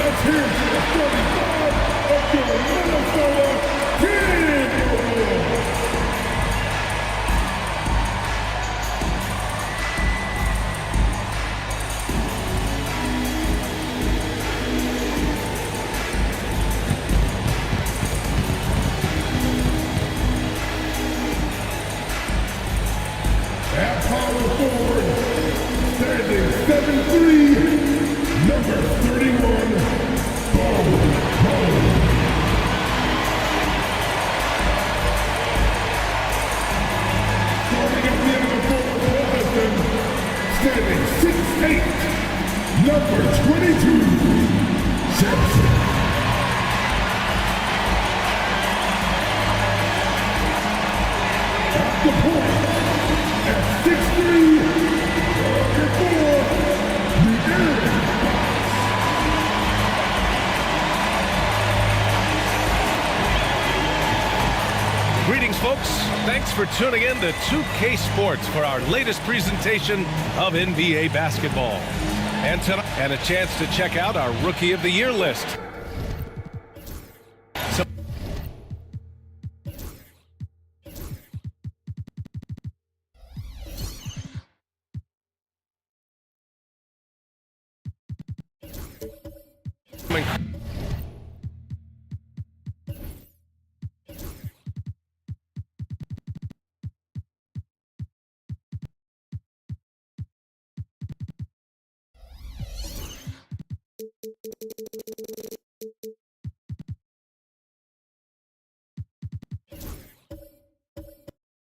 Let's hear it for the 35 of the Minnesota Timberwolves. At power forward, standing 7'3", number 31, Bo. Starting at the end of the forward position, standing 6'8", number 22, Jackson. At the point, at 6'3", number 4, the Aaron. Greetings, folks. Thanks for tuning in to 2K Sports for our latest presentation of NBA basketball. And tonight, and a chance to check out our Rookie of the Year list.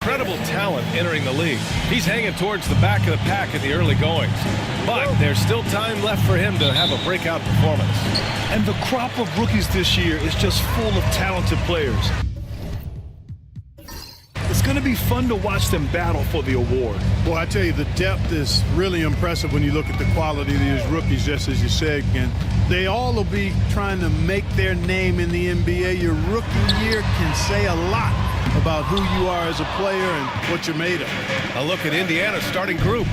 Incredible talent entering the league. He's hanging towards the back of the pack in the early goings. But there's still time left for him to have a breakout performance. And the crop of rookies this year is just full of talented players. It's going to be fun to watch them battle for the award. Well, I tell you, the depth is really impressive when you look at the quality of these rookies, just as you said, and they all will be trying to make their name in the NBA. Your rookie year can say a lot about who you are as a player and what you're made of. A look at Indiana's starting group.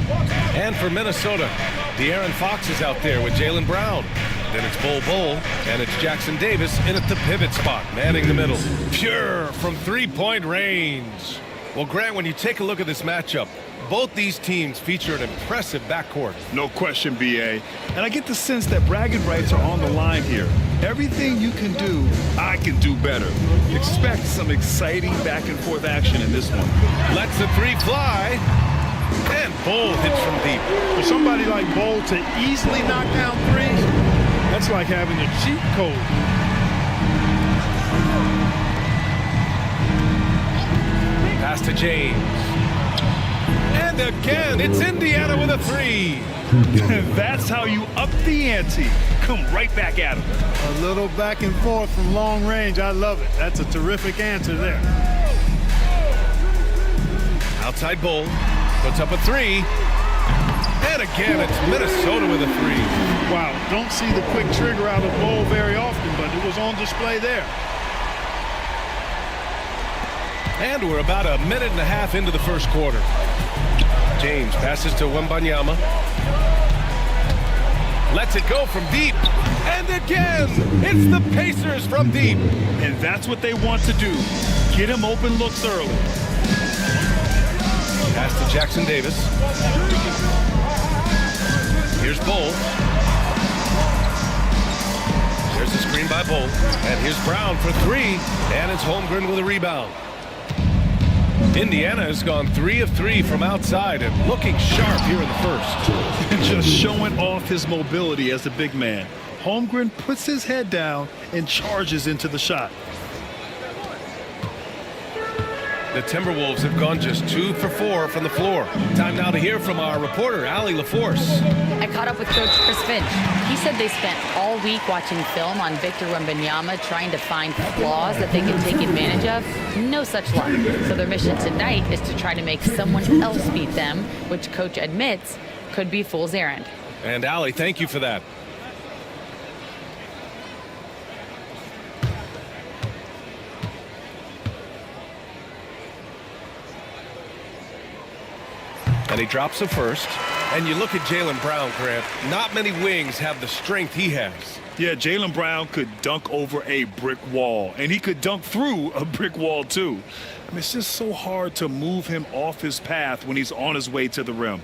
And for Minnesota, De'Aaron Fox is out there with Jaylen Brown. Then it's Bol, and it's Jackson Davis in at the pivot spot, manning the middle. Pure from three-point range. Well, Grant, when you take a look at this matchup, both these teams feature an impressive backcourt. No question, B.A. And I get the sense that bragging rights are on the line here. Everything you can do, I can do better. Expect some exciting back-and-forth action in this one. Lets the three fly. And Bol hits from deep. For somebody like Bol to easily knock down threes, that's like having a cheat code. Pass to James. And again, it's Indiana with a three. That's how you up the ante. Come right back at him. A little back and forth from long range. I love it. That's a terrific answer there. Outside Bol. Puts up a three. And again, it's Minnesota with a three. Wow, don't see the quick trigger out of Bol very often, but it was on display there. And we're about a minute and a half into the first quarter. James passes to Wembanyama. Lets it go from deep. And again, it's the Pacers from deep. And that's what they want to do. Get him open looks early. Pass to Jackson Davis. Here's Bol. There's a screen by Bol. And here's Brown for three. And it's Holmgren with a rebound. Indiana has gone 3 of 3 from outside and looking sharp here in the first. And just showing off his mobility as a big man. Holmgren puts his head down and charges into the shot. The Timberwolves have gone just 2 for 4 from the floor. Time now to hear from our reporter, Allie LaForce. I caught up with Coach Chris Finch. He said they spent all week watching film on Victor Wembanyama, trying to find flaws that they can take advantage of. No such luck. So their mission tonight is to try to make someone else beat them, which Coach admits could be fool's errand. And Allie, thank you for that. And he drops the first. And you look at Jaylen Brown, Grant, not many wings have the strength he has. Yeah, Jaylen Brown could dunk over a brick wall, and he could dunk through a brick wall, too. I mean, it's just so hard to move him off his path when he's on his way to the rim.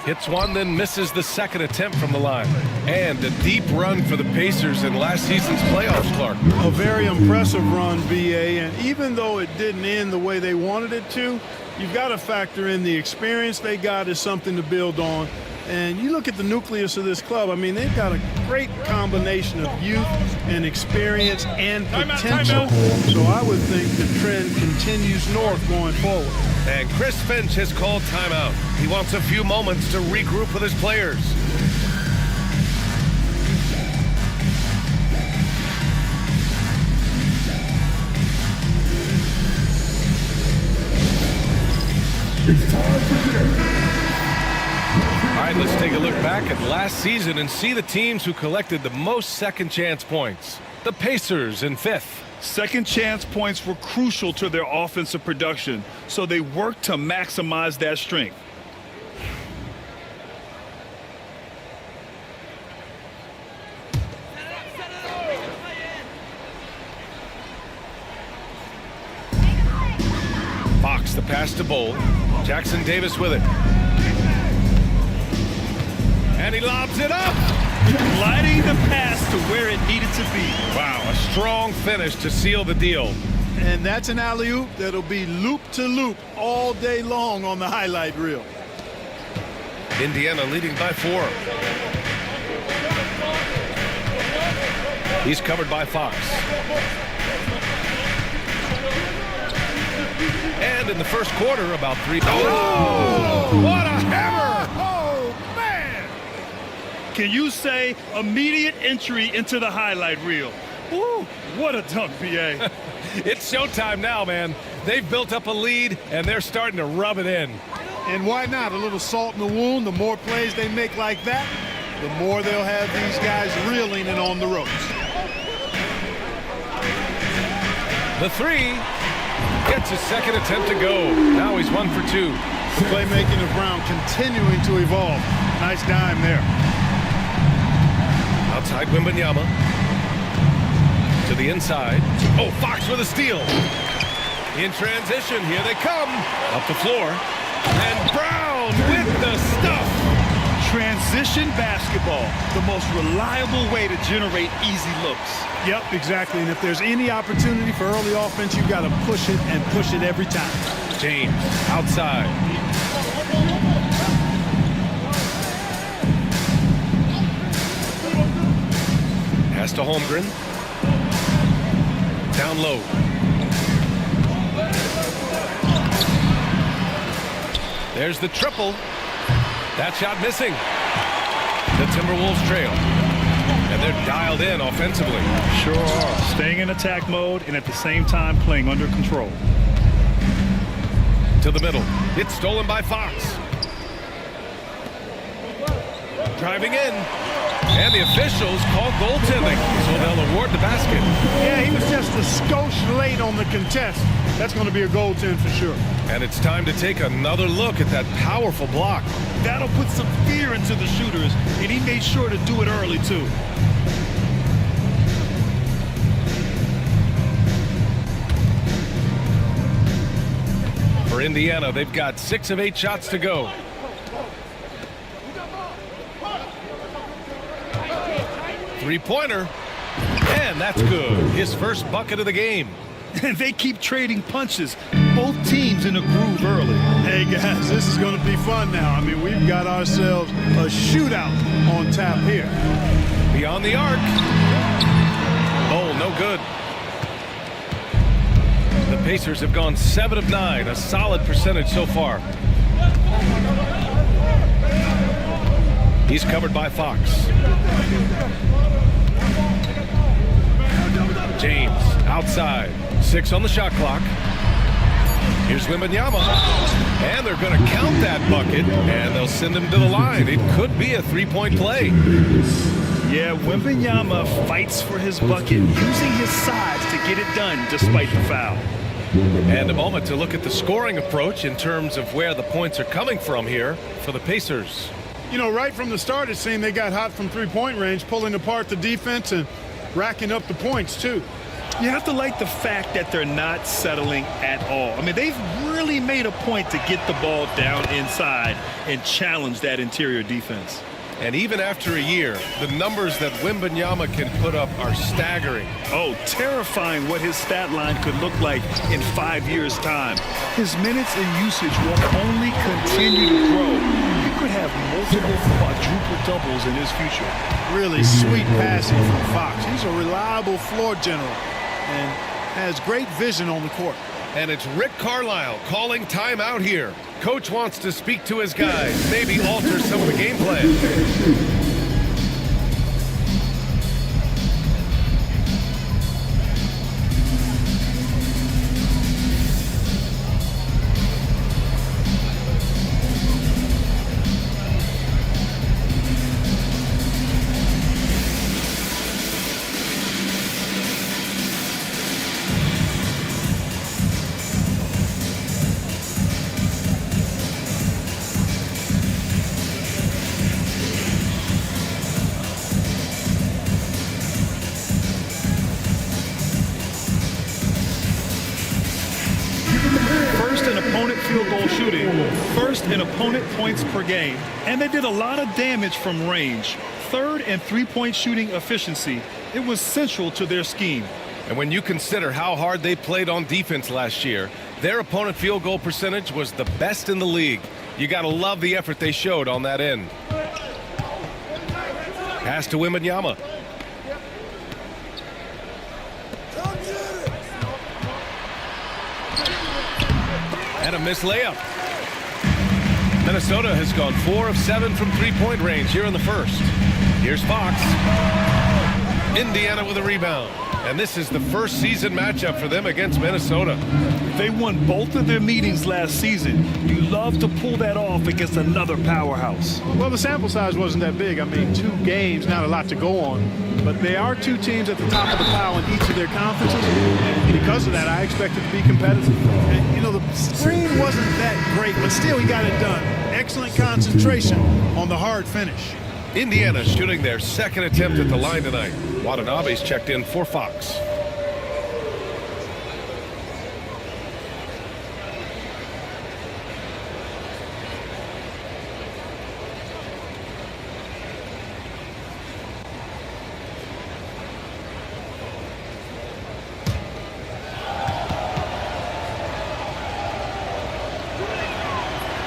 Hits one, then misses the second attempt from the line. And a deep run for the Pacers in last season's playoffs, Clark. A very impressive run, BA, and even though it didn't end the way they wanted it to, you've got to factor in the experience they got is something to build on. And you look at the nucleus of this club, I mean, they've got a great combination of youth and experience and potential. So I would think the trend continues north going forward. And Chris Finch has called timeout. He wants a few moments to regroup with his players. It's time for dinner. All right, let's take a look back at last season and see the teams who collected the most second chance points. The Pacers in 5th. Second chance points were crucial to their offensive production, so they worked to maximize that strength. Fox the pass to Bowl. Jackson Davis with it. And he lobs it up. Gliding the pass to where it needed to be. Wow, a strong finish to seal the deal. And that's an alley-oop that'll be loop-to-loop all day long on the highlight reel. Indiana leading by 4. He's covered by Fox. And in the first quarter, about 3. Oh, what a hammer! Oh, man! Can you say immediate entry into the highlight reel? Woo, what a dunk, BA. It's showtime now, man. They've built up a lead, and they're starting to rub it in. And why not? A little salt in the wound. The more plays they make like that, the more they'll have these guys reeling and on the ropes. The 3 gets his second attempt to go. Now he's 1 for 2. The playmaking of Brown continuing to evolve. Nice dime there. Outside Wembanyama. To the inside. Oh, Fox with a steal. In transition, here they come. Up the floor. And Brown with the stuff. Transition basketball, the most reliable way to generate easy looks. Yep, exactly. And if there's any opportunity for early offense, you've got to push it and push it every time. James outside. Pass to Holmgren. Down low. There's the triple. That shot missing. The Timberwolves trail. And they're dialed in offensively. Sure are. Staying in attack mode and at the same time playing under control. To the middle. It's stolen by Fox. Driving in. And the officials call goaltending, so they'll award the basket. Yeah, he was just a skosh late on the contest. That's going to be a goaltend for sure. And it's time to take another look at that powerful block. That'll put some fear into the shooters, and he made sure to do it early, too. For Indiana, they've got 6 of 8 shots to go. Three-pointer, and that's good. His first bucket of the game. And they keep trading punches. Both teams in a groove early. Hey, guys, this is going to be fun now. I mean, we've got ourselves a shootout on tap here. Beyond the arc. Oh, no good. The Pacers have gone 7 of 9, a solid percentage so far. He's covered by Fox. James outside. 6 on the shot clock. Here's Wembanyama. And they're going to count that bucket, and they'll send him to the line. It could be a 3-point play. Yeah, Wembanyama fights for his bucket, using his size to get it done despite the foul. And a moment to look at the scoring approach in terms of where the points are coming from here for the Pacers. You know, right from the start, it seemed they got hot from three-point range, pulling apart the defense and racking up the points, too. You have to like the fact that they're not settling at all. I mean, they've really made a point to get the ball down inside and challenge that interior defense. And even after a year, the numbers that Wembanyama can put up are staggering. Oh, terrifying what his stat line could look like in 5 years' time. His minutes and usage will only continue to grow. He could have multiple quadruple doubles in his future. Really sweet passing from Fox. He's a reliable floor general and has great vision on the court. And it's Rick Carlisle calling timeout here. Coach wants to speak to his guys, maybe alter some of the game plan. Field goal shooting, first in opponent points per game, and they did a lot of damage from range. Third in three-point shooting efficiency. It was central to their scheme. And when you consider how hard they played on defense last year, their opponent field goal percentage was the best in the league. You got to love the effort they showed on that end. Pass to Wembanyama. And a missed layup. Minnesota has gone 4 of 7 from three-point range here in the first. Here's Fox. Indiana with a rebound. And this is the first season matchup for them against Minnesota. They won both of their meetings last season. You love to pull that off against another powerhouse. Well, the sample size wasn't that big. I mean, 2 games, not a lot to go on. But they are 2 teams at the top of the pile in each of their conferences. And because of that, I expect it to be competitive. And, you know, the screen wasn't that great, but still he got it done. Excellent concentration on the hard finish. Indiana shooting their second attempt at the line tonight. Watanabe's checked in for Fox.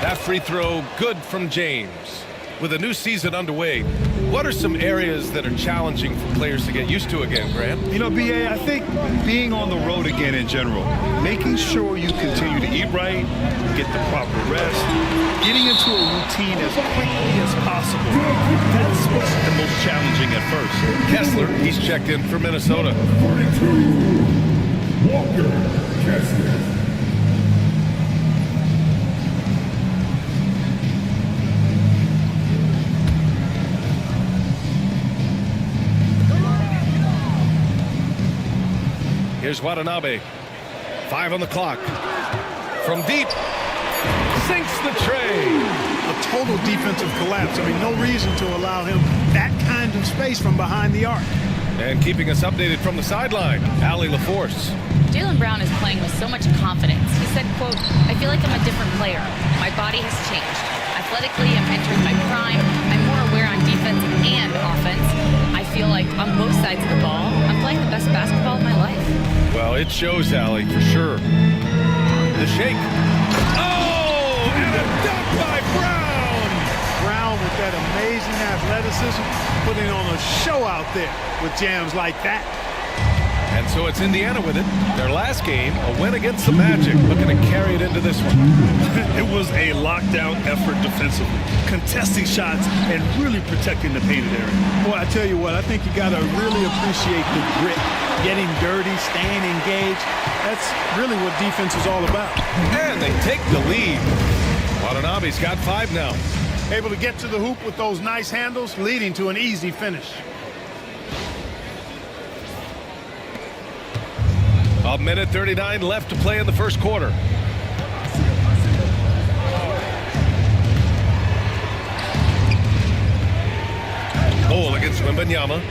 That free throw good from James. With a new season underway, what are some areas that are challenging for players to get used to again, Grant? You know, B.A., I think being on the road again in general, making sure you continue to eat right, get the proper rest, getting into a routine as quickly as possible. That's what's the most challenging at first. Kessler, he's checked in for Minnesota. 42, Walker Kessler. Here's Watanabe. 5 on the clock. From deep. Sinks the tray. A total defensive collapse. I mean, no reason to allow him that kind of space from behind the arc. And keeping us updated from the sideline, Allie LaForce. Jaylen Brown is playing with so much confidence. He said, quote, "I feel like I'm a different player. My body has changed. Athletically, I'm entering my prime. I'm more aware on defense and offense. I feel like on both sides of the ball, I'm playing the best basketball of my life." Well, it shows, Allie, for sure. The shake. Oh, and a dunk by Brown. Brown with that amazing athleticism, putting on a show out there with jams like that. And so it's Indiana with it. Their last game, a win against the Magic, looking to carry it into this one. It was a lockdown effort defensively, contesting shots and really protecting the painted area. Boy, I tell you what, I think you got to really appreciate the grit, getting dirty, staying engaged. That's really what defense is all about. And they take the lead. Watanabe's got 5 now. Able to get to the hoop with those nice handles, leading to an easy finish. A minute 39 left to play in the first quarter. Ball against Wembanyama.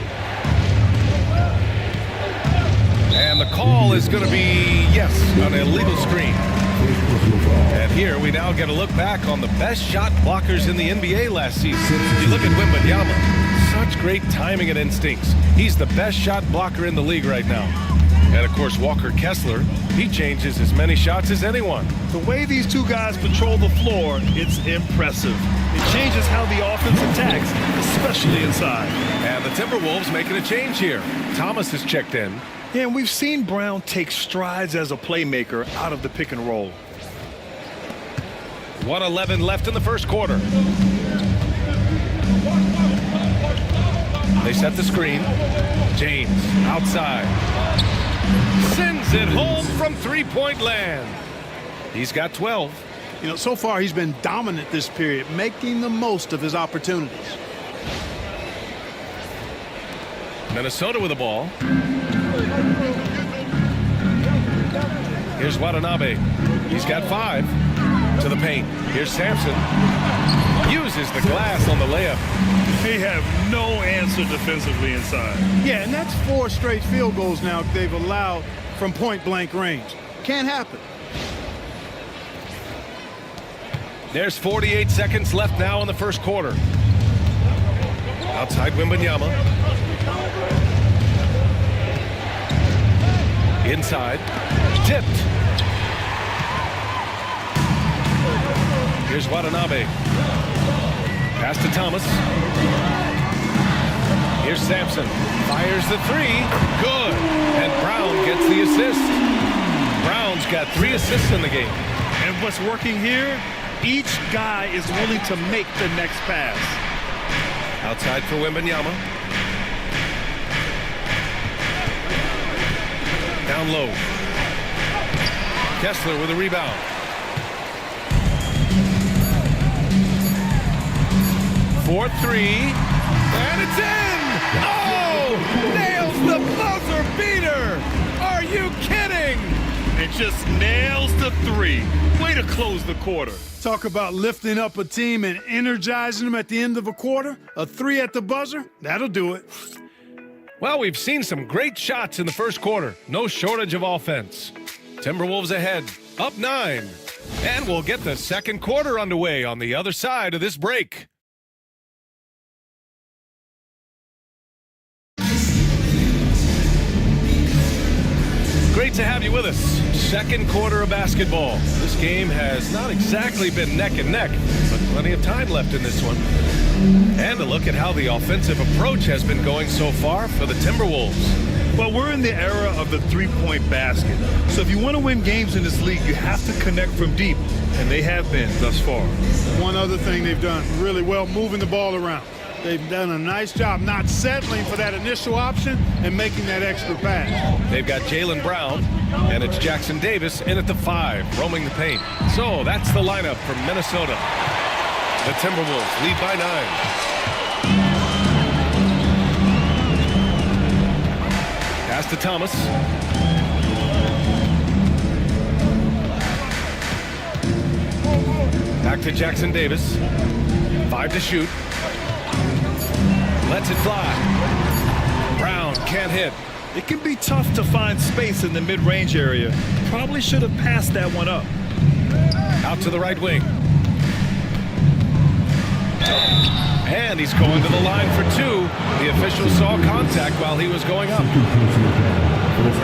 And the call is going to be, yes, an illegal screen. And here we now get a look back on the best shot blockers in the NBA last season. You look at Wembanyama, such great timing and instincts. He's the best shot blocker in the league right now. And, of course, Walker Kessler, he changes as many shots as anyone. The way these two guys patrol the floor, it's impressive. It changes how the offense attacks, especially inside. And the Timberwolves making a change here. Thomas has checked in. Yeah, and we've seen Brown take strides as a playmaker out of the pick and roll. 1:11 left in the first quarter. They set the screen. James outside. Sends it home from three-point land. He's got 12. You know, so far he's been dominant this period, making the most of his opportunities. Minnesota with the ball. Here's Watanabe. He's got 5. To the paint. Here's Sampson. Uses the glass on the layup. They have no answer defensively inside. Yeah, and that's 4 straight field goals now they've allowed from point-blank range. Can't happen. There's 48 seconds left now in the first quarter. Outside Wembanyama. Inside. Tipped. Here's Watanabe. Pass to Thomas. Here's Sampson. Fires the 3. Good. And Brown gets the assist. Brown's got 3 assists in the game. And what's working here, each guy is willing to make the next pass. Outside for Wembanyama. Down low. Kessler with a rebound. For 3. And it's in! Oh! Nails the buzzer beater! Are you kidding? It just nails the 3. Way to close the quarter. Talk about lifting up a team and energizing them at the end of a quarter. A 3 at the buzzer, that'll do it. Well, we've seen some great shots in the first quarter. No shortage of offense. Timberwolves ahead, up 9. And we'll get the second quarter underway on the other side of this break. Great to have you with us. Second quarter of basketball. This game has not exactly been neck and neck, but plenty of time left in this one. And a look at how the offensive approach has been going so far for the Timberwolves. Well, we're in the era of the three-point basket. So if you want to win games in this league, you have to connect from deep, and they have been thus far. One other thing they've done really well, moving the ball around. They've done a nice job not settling for that initial option and making that extra pass. They've got Jaylen Brown, and it's Jackson Davis in at the 5, roaming the paint. So that's the lineup from Minnesota. The Timberwolves lead by 9. Pass to Thomas. Back to Jackson Davis. 5 to shoot. Lets it fly. Brown can't hit. It can be tough to find space in the mid-range area. Probably should have passed that one up. Out to the right wing. And he's going to the line for 2. The official saw contact while he was going up.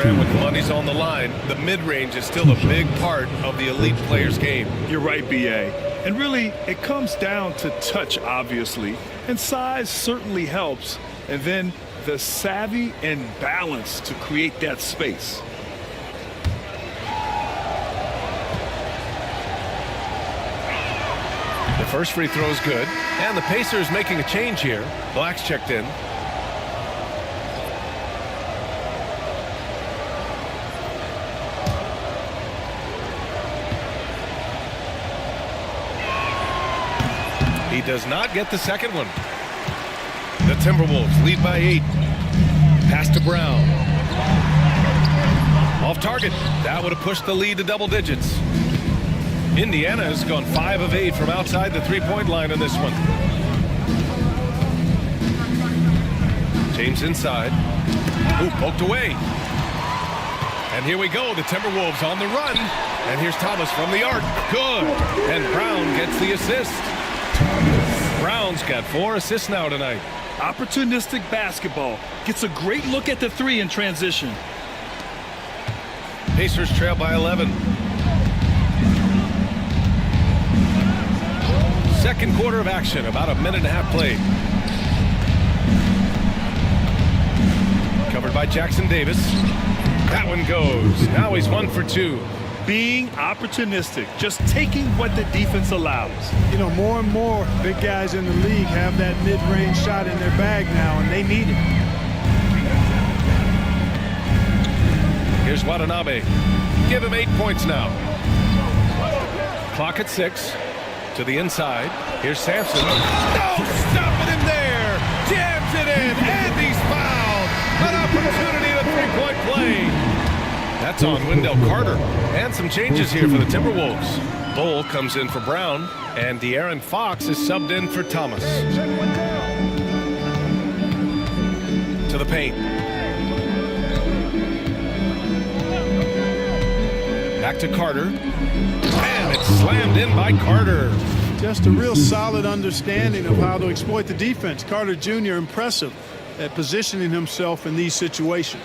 And with money's on the line, the mid-range is still a big part of the elite player's game. You're right, B.A. And really, it comes down to touch, obviously. And size certainly helps. And then the savvy and balance to create that space. The first free throw is good. And the Pacers making a change here. Black's checked in. He does not get the second one. The Timberwolves lead by 8. Pass to Brown. Off target. That would have pushed the lead to double digits. Indiana has gone 5 of 8 from outside the three-point line in this one. James inside. Ooh, poked away. And here we go. The Timberwolves on the run. And here's Thomas from the arc. Good. And Brown gets the assist. Brown's got 4 assists now tonight. Opportunistic basketball. Gets a great look at the three in transition. Pacers trail by 11. Second quarter of action, about a minute and a half played. Covered by Jackson Davis. That one goes. Now he's 1 for 2. Being opportunistic, just taking what the defense allows. You know, more and more big guys in the league have that mid-range shot in their bag now, and they need it. Here's Watanabe. Give him 8 points now. Clock at 6. To the inside. Here's Sampson. No, stopping him there. Jams it in, and he's fouled. An opportunity to three-point play. That's on Wendell Carter. And some changes here for the Timberwolves. Bull comes in for Brown, and De'Aaron Fox is subbed in for Thomas. To the paint. Back to Carter. And it's slammed in by Carter. Just a real solid understanding of how to exploit the defense. Carter Jr. impressive at positioning himself in these situations.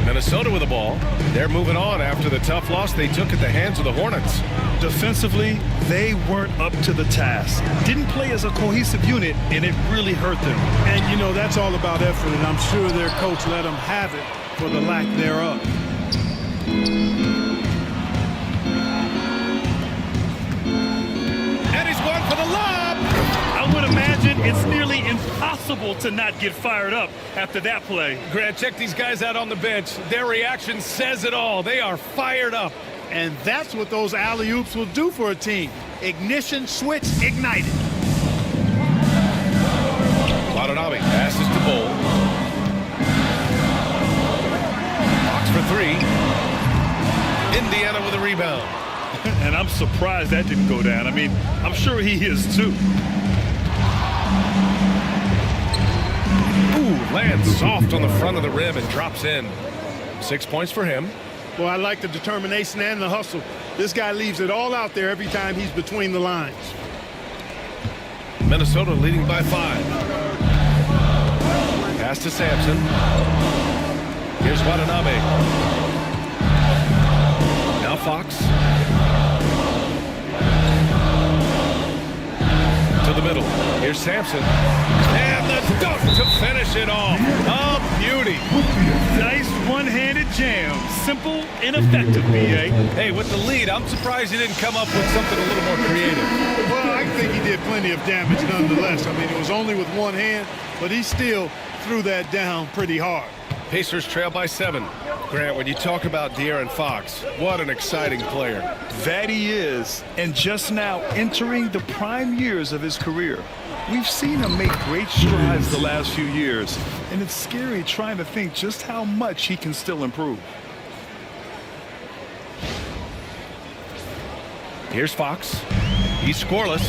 Minnesota with the ball. They're moving on after the tough loss they took at the hands of the Hornets. Defensively, they weren't up to the task. Didn't play as a cohesive unit, and it really hurt them. And, you know, that's all about effort, and I'm sure their coach let them have it for the lack thereof. And he's going for the lob. I would imagine it's nearly impossible to not get fired up after that play. Grant, check these guys out on the bench. Their reaction says it all. They are fired up. And that's what those alley-oops will do for a team. Ignition, switch, ignited. Watanabe passes to Bull. Box for 3. Indiana with a rebound. And I'm surprised that didn't go down. I mean, I'm sure he is too. Ooh, lands soft on the front of the rim and drops in. 6 points for him. Well, I like the determination and the hustle. This guy leaves it all out there every time he's between the lines. Minnesota leading by 5. Pass to Sampson. Here's Watanabe. Now Fox. To the middle. Here's Sampson. And the dunk to finish it off. A beauty. Nice one-handed jam. Simple and effective, B.A. Hey, with the lead, I'm surprised he didn't come up with something a little more creative. Well, I think he did plenty of damage nonetheless. I mean, it was only with one hand, but he still threw that down pretty hard. Pacers trail by 7. Grant, when you talk about De'Aaron Fox, what an exciting player. That he is, and just now entering the prime years of his career. We've seen him make great strides the last few years, and it's scary trying to think just how much he can still improve. Here's Fox. He's scoreless.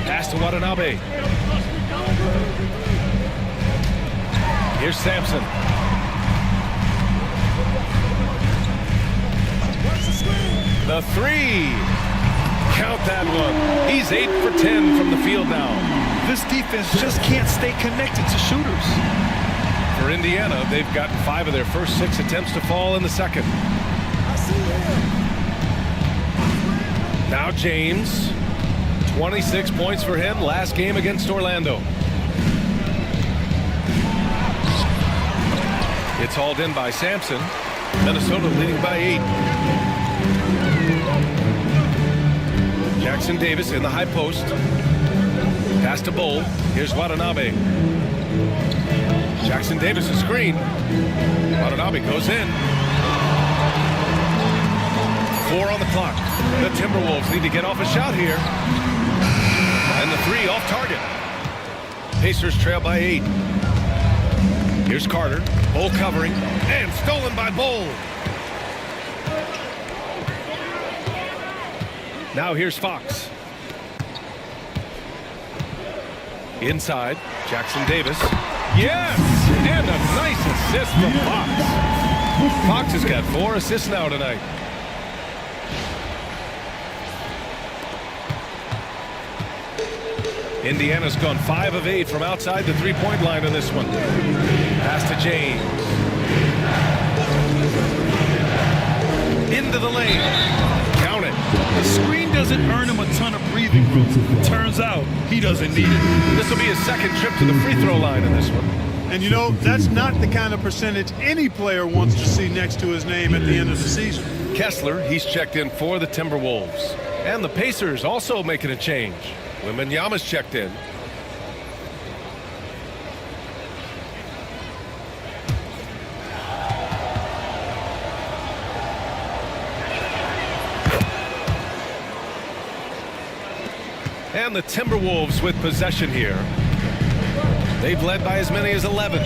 Pass to Watanabe. Here's Sampson. The 3. Count that one. He's 8 for 10 from the field now. This defense just can't stay connected to shooters. For Indiana, they've got 5 of their first 6 attempts to fall in the second. Now James. 26 points for him last game against Orlando. It's hauled in by Sampson. Minnesota leading by 8. Jackson Davis in the high post. Pass to Bull. Here's Watanabe. Jackson Davis a screen. Watanabe goes in. 4 on the clock. The Timberwolves need to get off a shot here. And the the three off target. Pacers trail by 8. Here's Carter. Bull covering. And stolen by Bull. Now here's Fox. Inside. Jackson Davis. Yes! And a nice assist from Fox. Fox has got 4 assists now tonight. Indiana's gone 5 of 8 from outside the three-point line in this one. Pass to James. Into the lane. Count it. The screen doesn't earn him a ton of breathing room. Turns out he doesn't need it. This will be his second trip to the free throw line in this one. And you know, that's not the kind of percentage any player wants to see next to his name at the end of the season. Kessler, he's checked in for the Timberwolves. And the Pacers also making a change. Wembanyama's checked in. And the Timberwolves with possession here. They've led by as many as 11.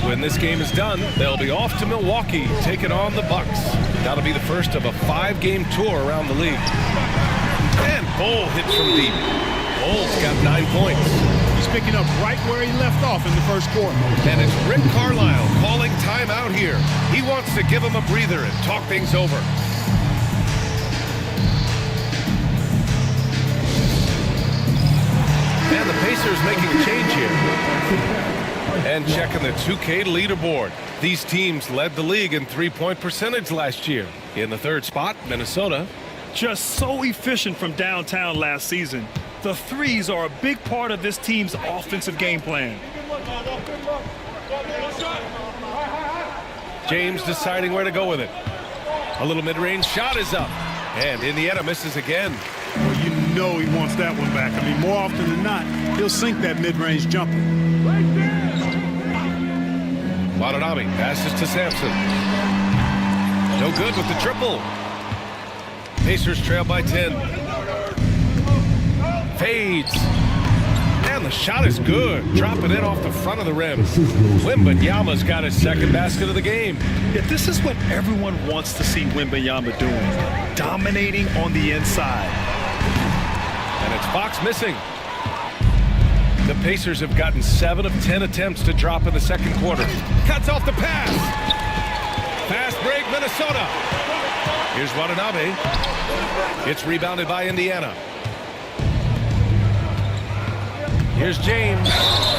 When this game is done, they'll be off to Milwaukee, taking on the Bucks. That'll be the first of a 5-game tour around the league. And Bull hits from deep. Bull's got 9 points. He's picking up right where he left off in the first quarter. And it's Rick Carlisle calling timeout here. He wants to give him a breather and talk things over. And the Pacers making a change here. And checking the 2K leaderboard. These teams led the league in three-point percentage last year. In the third spot, Minnesota. Just so efficient from downtown last season. The threes are a big part of this team's offensive game plan. James deciding where to go with it. A little mid-range shot is up. And Indiana misses again. Well, you know he wants that one back. I mean, more often than not, he'll sink that mid-range jumper. Watanabe passes to Sampson. No good with the triple. Pacers trail by 10. Fades. And the shot is good. Dropping it off the front of the rim. Wembanyama's got his second basket of the game. Yet this is what everyone wants to see Wembanyama doing. Dominating on the inside. And it's Fox missing. The Pacers have gotten 7 of 10 attempts to drop in the second quarter. Cuts off the pass. Fast break, Minnesota. Here's Watanabe. It's rebounded by Indiana. Here's James.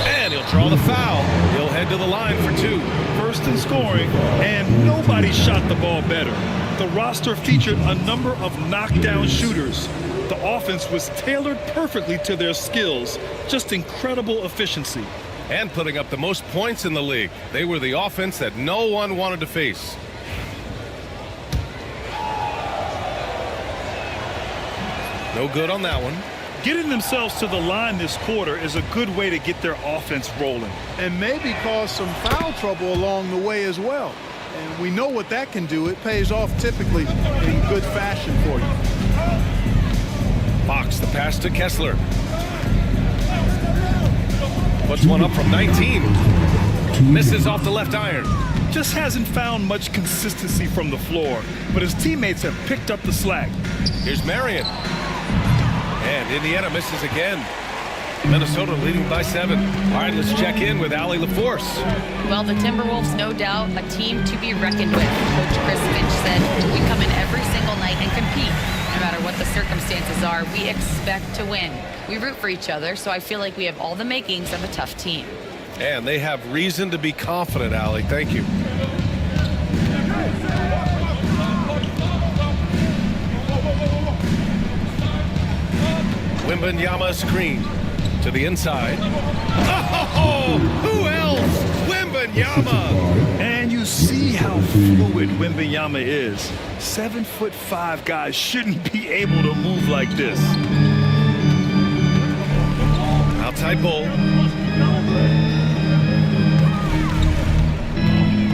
And he'll draw the foul. He'll head to the line for 2. First in scoring, and nobody shot the ball better. The roster featured a number of knockdown shooters. The offense was tailored perfectly to their skills. Just incredible efficiency. And putting up the most points in the league. They were the offense that no one wanted to face. No good on that one. Getting themselves to the line this quarter is a good way to get their offense rolling. And maybe cause some foul trouble along the way as well. And we know what that can do. It pays off typically in good fashion for you. Fox, the pass to Kessler. Puts one up from 19. Misses off the left iron. Just hasn't found much consistency from the floor, but his teammates have picked up the slack. Here's Marion. And Indiana misses again. Minnesota leading by 7. All right, let's check in with Allie LaForce. Well, the Timberwolves, no doubt, a team to be reckoned with. Coach Chris Finch said, we come in every single night and compete. No matter what the circumstances are, we expect to win. We root for each other, so I feel like we have all the makings of a tough team. And they have reason to be confident, Allie. Thank you. Wembanyama screen to the inside. Oh, who else? Wembanyama. And you see how fluid Wembanyama is. 7'5" guys shouldn't be able to move like this. Outside Bull.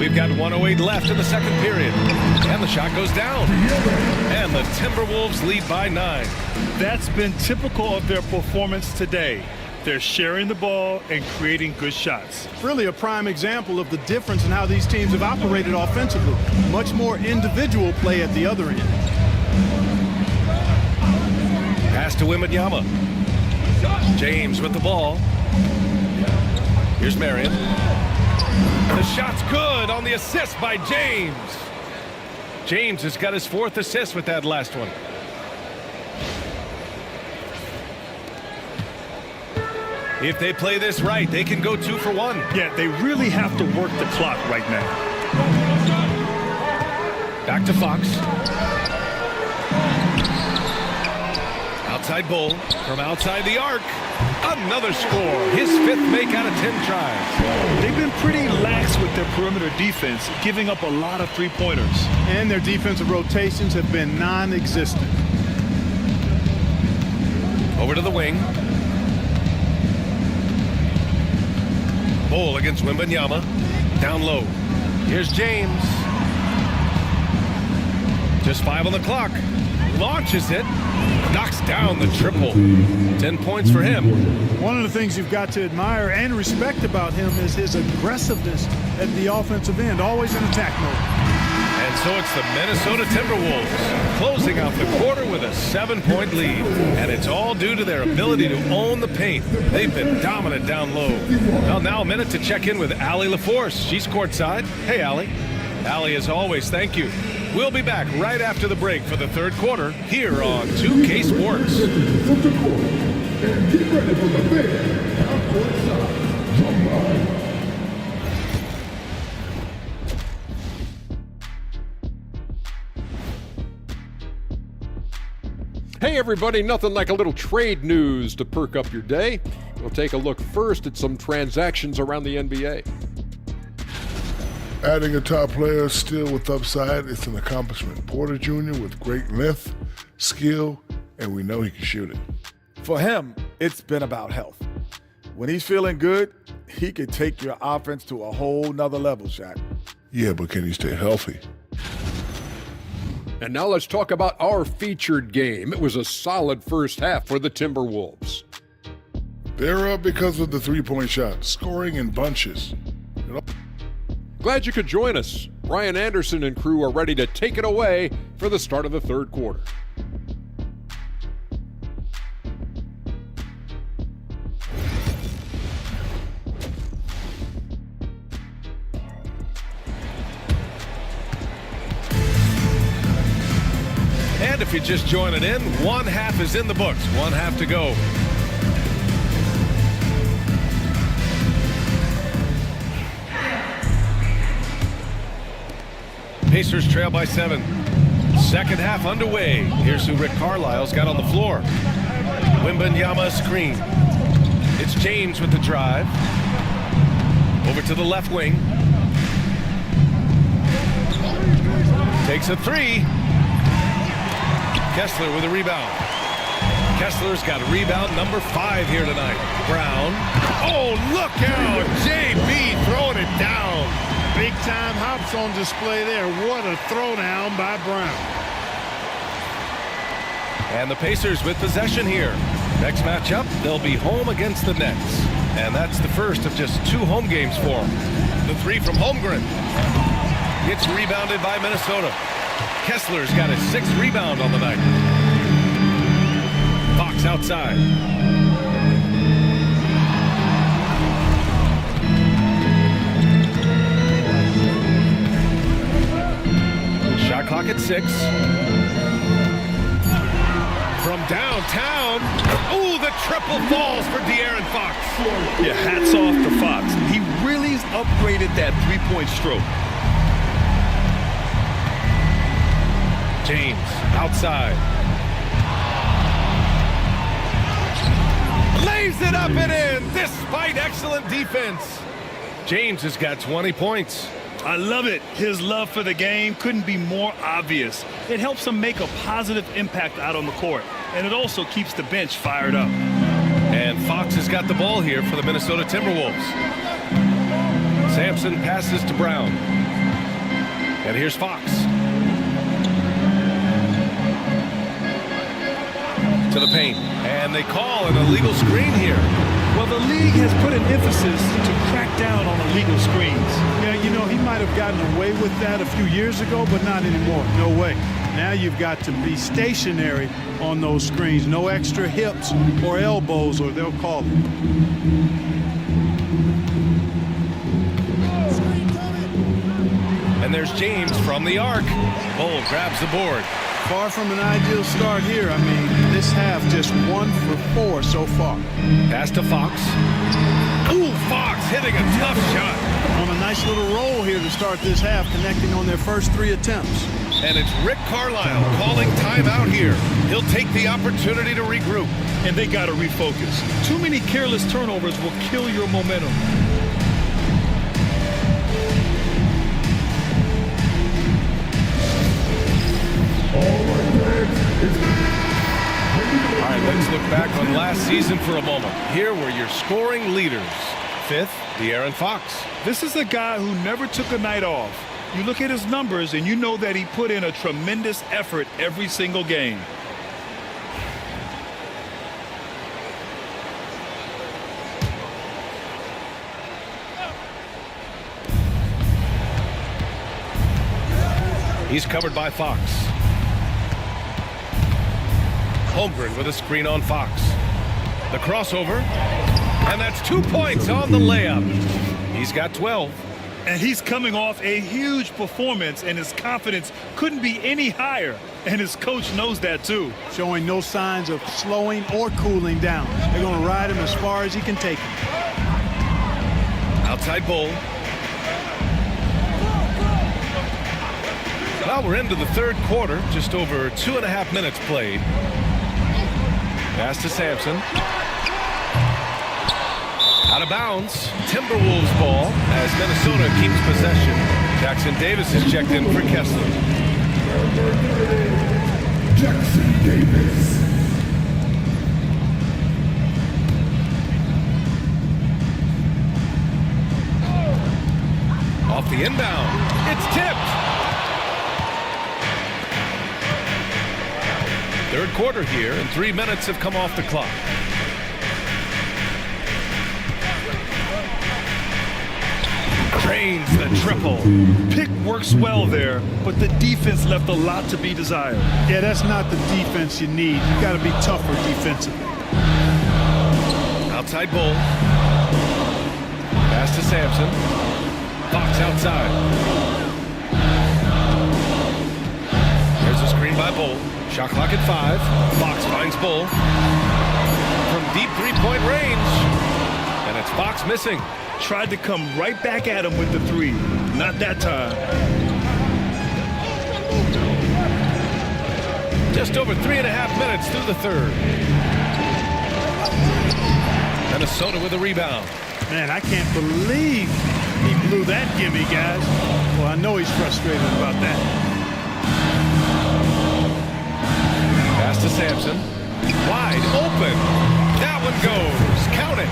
We've got 1:08 left in the second period. And the shot goes down. And the Timberwolves lead by 9. That's been typical of their performance today. They're sharing the ball and creating good shots. Really a prime example of the difference in how these teams have operated offensively. Much more individual play at the other end. Pass to Wembanyama. James with the ball. Here's Marion. The shot's good on the assist by James. James has got his 4th assist with that last one. If they play this right, they can go 2 for 1. Yeah, they really have to work the clock right now. Back to Fox. Outside Bull from outside the arc. Another score. His 5th make out of 10 tries. They've been pretty lax with their perimeter defense, giving up a lot of three-pointers. And their defensive rotations have been non-existent. Over to the wing. Bull against Wembanyama. Down low. Here's James. Just 5 on the clock. Launches it. Knocks down the triple. 10 points for him. One of the things you've got to admire and respect about him is his aggressiveness at the offensive end, always in attack mode. And so it's the Minnesota Timberwolves closing out the quarter with a 7-point lead. And it's all due to their ability to own the paint. They've been dominant down low. Well, now a minute to check in with Allie LaForce. She's courtside. Hey, Allie. Allie, as always, thank you. We'll be back right after the break for the third quarter here on 2K Sports. And get ready for the big courtside. Come on. Hey everybody, nothing like a little trade news to perk up your day. We'll take a look first at some transactions around the NBA. Adding a top player still with upside, it's an accomplishment. Porter Jr. with great length, skill, and we know he can shoot it. For him, it's been about health. When he's feeling good, he could take your offense to a whole nother level, Shaq. Yeah, but can he stay healthy? And now let's talk about our featured game. It was a solid first half for the Timberwolves. They're up because of the three-point shot, scoring in bunches. Glad you could join us. Brian Anderson and crew are ready to take it away for the start of the third quarter. And if you're just joining in, one half is in the books. One half to go. Pacers trail by 7. Second half underway. Here's who Rick Carlisle's got on the floor. Wembanyama screen. It's James with the drive. Over to the left wing. Takes a 3. Kessler with a rebound. Kessler's got a rebound number 5 here tonight. Brown. Oh, look out. JB throwing it down. Big time hops on display there. What a throwdown by Brown. And the Pacers with possession here. Next matchup, they'll be home against the Nets. And that's the first of just 2 home games for them. The 3 from Holmgren. Gets rebounded by Minnesota. Kessler's got his 6th rebound on the night. Fox outside. Shot clock at 6. From downtown. Ooh, the triple falls for De'Aaron Fox. Yeah, hats off to Fox. He really's upgraded that three-point stroke. James outside. Lays it up and in despite excellent defense. James has got 20 points. I love it. His love for the game couldn't be more obvious. It helps him make a positive impact out on the court, and it also keeps the bench fired up. And Fox has got the ball here for the Minnesota Timberwolves. Sampson passes to Brown. And here's Fox. To the paint. And they call an illegal screen here. Well, the league has put an emphasis to crack down on illegal screens. Yeah, you know, he might have gotten away with that a few years ago, but not anymore. No way. Now you've got to be stationary on those screens. No extra hips or elbows, or they'll call it. And there's James from the arc. Bull grabs the board. Far from an ideal start here. I mean, this half just 1 for 4 so far. Pass to Fox. Ooh, Fox hitting a tough shot. On a nice little roll here to start this half, connecting on their first 3 attempts. And it's Rick Carlisle calling timeout here. He'll take the opportunity to regroup. And they got to refocus. Too many careless turnovers will kill your momentum. All right, let's look back on last season for a moment. Here were your scoring leaders. 5th, De'Aaron Fox. This is a guy who never took a night off. You look at his numbers and you know that he put in a tremendous effort every single game. He's covered by Fox. Holmgren with a screen on Fox. The crossover. And that's 2 points on the layup. He's got 12. And he's coming off a huge performance, and his confidence couldn't be any higher. And his coach knows that, too. Showing no signs of slowing or cooling down. They're going to ride him as far as he can take him. Outside Bull. Well, we're into the 3rd quarter. Just over 2.5 minutes played. Pass to Sampson. Out of bounds. Timberwolves ball as Minnesota keeps possession. Jackson Davis is checked in for Kessler. Jackson Davis. Off the inbound. It's tipped. 3rd quarter here, and 3 minutes have come off the clock. Drains the triple. Pick works well there, but the defense left a lot to be desired. Yeah, that's not the defense you need. You got to be tougher defensively. Outside Bull. Pass to Sampson. Fox outside. There's a screen by Bull. Shot clock at 5. Fox finds Bull. From deep 3-point range. And it's Fox missing. Tried to come right back at him with the 3. Not that time. Just over 3.5 minutes through the 3rd. Minnesota with a rebound. Man, I can't believe he blew that gimme, guys. Well, I know he's frustrated about that. Pass to Sampson. Wide open. That one goes. Count it.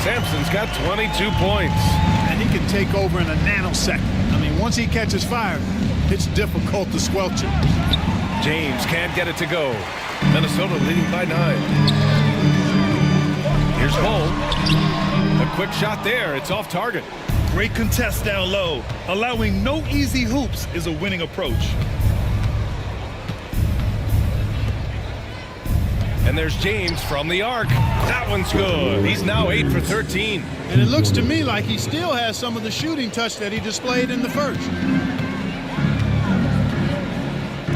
Sampson's got 22 points. And he can take over in a nanosecond. I mean, once he catches fire, it's difficult to squelch it. James can't get it to go. Minnesota leading by 9. Here's Bull. A quick shot there. It's off target. Great contest down low. Allowing no easy hoops is a winning approach. And there's James from the arc. That one's good. He's now 8 for 13. And it looks to me like he still has some of the shooting touch that he displayed in the first.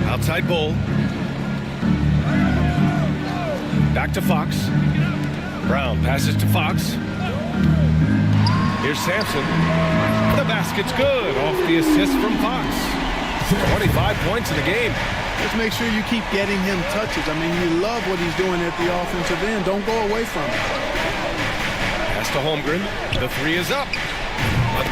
Outside Bull. Back to Fox. Brown passes to Fox. Here's Sampson. The basket's good off the assist from Fox. 25 points in the game. Just make sure you keep getting him touches. I mean, you love what he's doing at the offensive end. Don't go away from it. Pass to Holmgren. The 3 is up.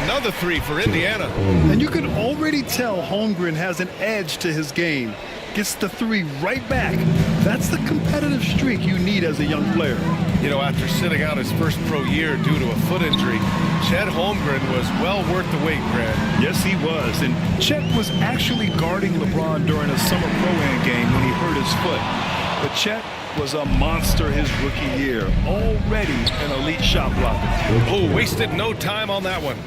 Another 3 for Indiana. And you can already tell Holmgren has an edge to his game. Gets the 3 right back. That's the competitive streak you need as a young player. You know, after sitting out his first pro year due to a foot injury, Chet Holmgren was well worth the wait, Grant. Yes, he was. And Chet was actually guarding LeBron during a summer pro-am game when he hurt his foot. But Chet was a monster his rookie year, already an elite shot blocker. Oh, wasted no time on that one.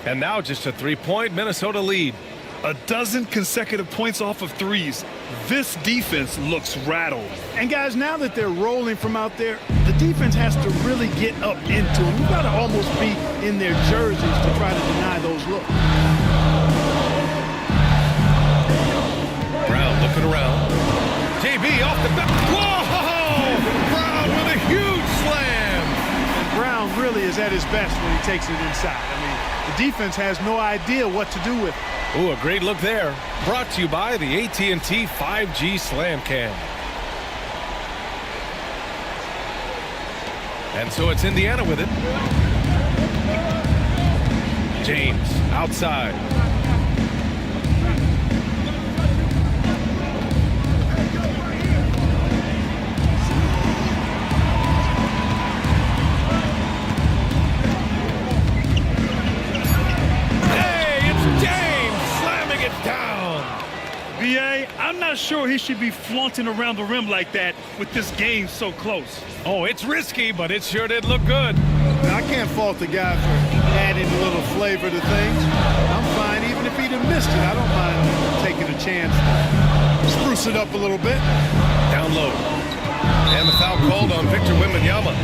And now just a three-point Minnesota lead. A dozen consecutive points off of threes. This defense looks rattled. And guys, now that they're rolling from out there, the defense has to really get up into them. You've got to almost be in their jerseys to try to deny those looks. Brown looking around. JB off the back. Whoa! Brown with a huge slam. And Brown really is at his best when he takes it inside. I mean, the defense has no idea what to do with it. Ooh, a great look there. Brought to you by the AT&T 5G Slam Cam. And so it's Indiana with it. James outside. I'm not sure he should be flaunting around the rim like that with this game so close. Oh, it's risky, but it sure did look good. I can't fault the guy for adding a little flavor to things. I'm fine even if he'd have missed it. I don't mind taking a chance to spruce it up a little bit. Down low. And the foul called on Victor Wembanyama.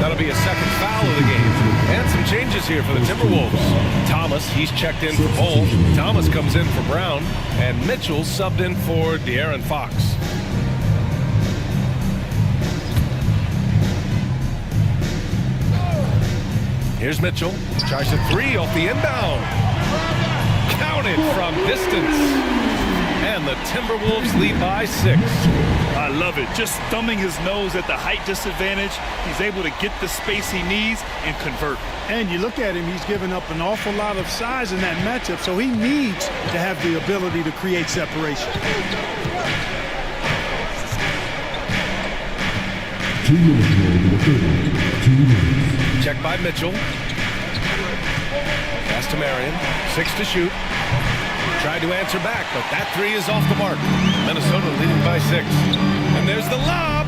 That'll be a second foul of the game. And some changes here for the Timberwolves. Thomas, he's checked in for Bol. Thomas comes in for Brown. And Mitchell subbed in for De'Aaron Fox. Here's Mitchell. Tries a three off the inbound. Counted from distance. And the Timberwolves lead by 6. I love it. Just thumbing his nose at the height disadvantage. He's able to get the space he needs and convert. And you look at him, he's given up an awful lot of size in that matchup, so he needs to have the ability to create separation. 2 minutes into the third. 2 minutes. Check by Mitchell. Pass to Marion. 6 to shoot. Tried to answer back, but that three is off the mark. Minnesota leading by 6. And there's the lob.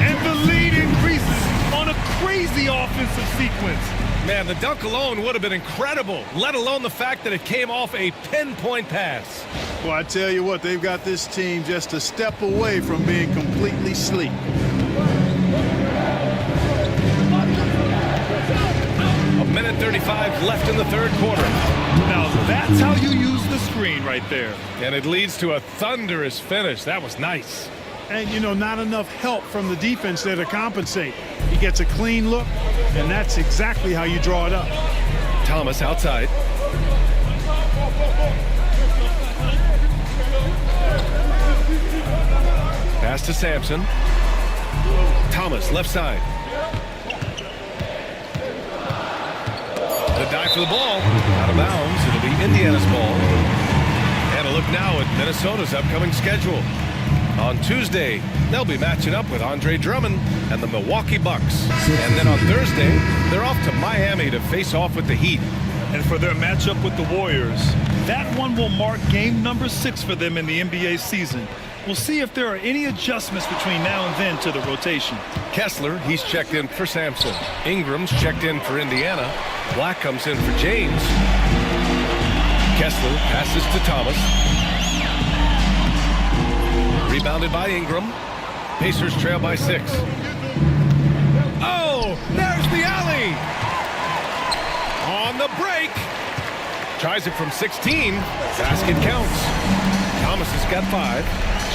And the lead increases on a crazy offensive sequence. Man, the dunk alone would have been incredible, let alone the fact that it came off a pinpoint pass. Well, I tell you what, they've got this team just a step away from being completely sleep. A minute 35 left in the third quarter. Now that's how you use the screen right there. And it leads to a thunderous finish. That was nice. And, you know, not enough help from the defense there to compensate. He gets a clean look, and that's exactly how you draw it up. Thomas outside. Pass to Sampson. Thomas left side. The dive for the ball. Out of bounds. It'll be Indiana's ball. And a look now at Minnesota's upcoming schedule. On Tuesday, they'll be matching up with Andre Drummond and the Milwaukee Bucks. And then on Thursday, they're off to Miami to face off with the Heat. And for their matchup with the Warriors, that one will mark game number 6 for them in the NBA season. We'll see if there are any adjustments between now and then to the rotation. Kessler, he's checked in for Sampson. Ingram's checked in for Indiana. Black comes in for James. Kessler passes to Thomas. Rebounded by Ingram. Pacers trail by 6. Oh, there's the alley. On the break. Tries it from 16. Basket counts. Thomas has got 5.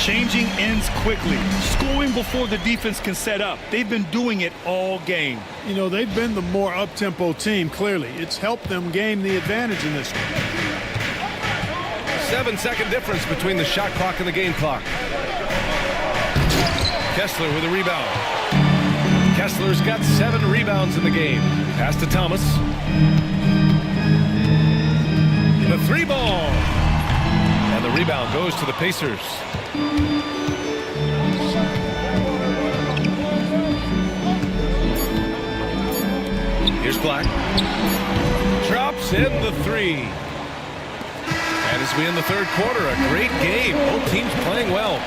Changing ends quickly, scoring before the defense can set up. They've been doing it all game. You know, they've been the more up-tempo team, clearly. It's helped them gain the advantage in this one. 7-second difference between the shot clock and the game clock. Kessler with a rebound. Kessler's got 7 rebounds in the game. Pass to Thomas. The 3-ball. And the rebound goes to the Pacers. Here's Black. Drops in the three. And as we end the third quarter, a great game. Both teams playing well.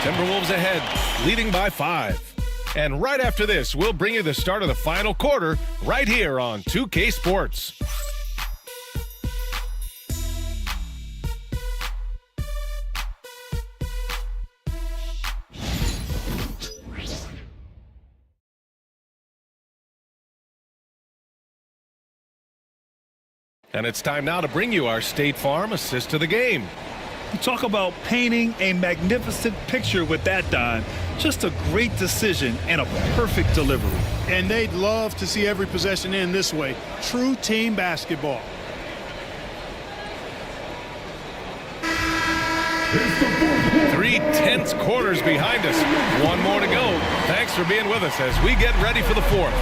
Timberwolves ahead, leading by 5. And right after this, we'll bring you the start of the final quarter right here on 2K Sports. And it's time now to bring you our State Farm assist to the game. You talk about painting a magnificent picture with that, Don. Just a great decision and a perfect delivery. And they'd love to see every possession end this way. True team basketball. Three tense quarters behind us. One more to go. Thanks for being with us as we get ready for the fourth.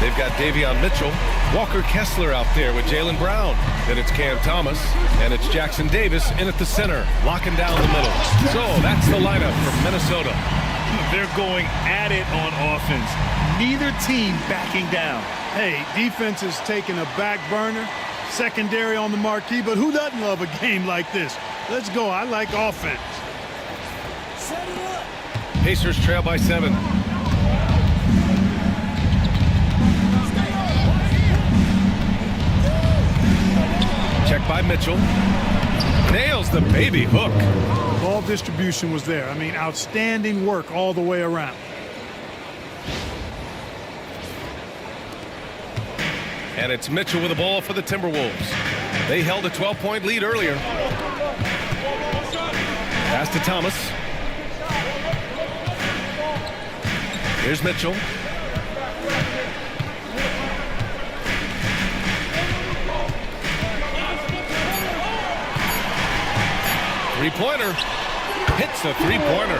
They've got Davion Mitchell, Walker Kessler out there with Jaylen Brown. Then it's Cam Thomas, and it's Jackson Davis in at the center, locking down the middle. So that's the lineup from Minnesota. They're going at it on offense. Neither team backing down. Hey, defense is taking a back burner, secondary on the marquee, but who doesn't love a game like this? Let's go. I like offense. Pacers trail by 7. Check by Mitchell. Nails the baby hook. Ball distribution was there. I mean, outstanding work all the way around. And it's Mitchell with the ball for the Timberwolves. They held a 12-point lead earlier. Pass to Thomas. Here's Mitchell. Three-pointer. Hits a three-pointer.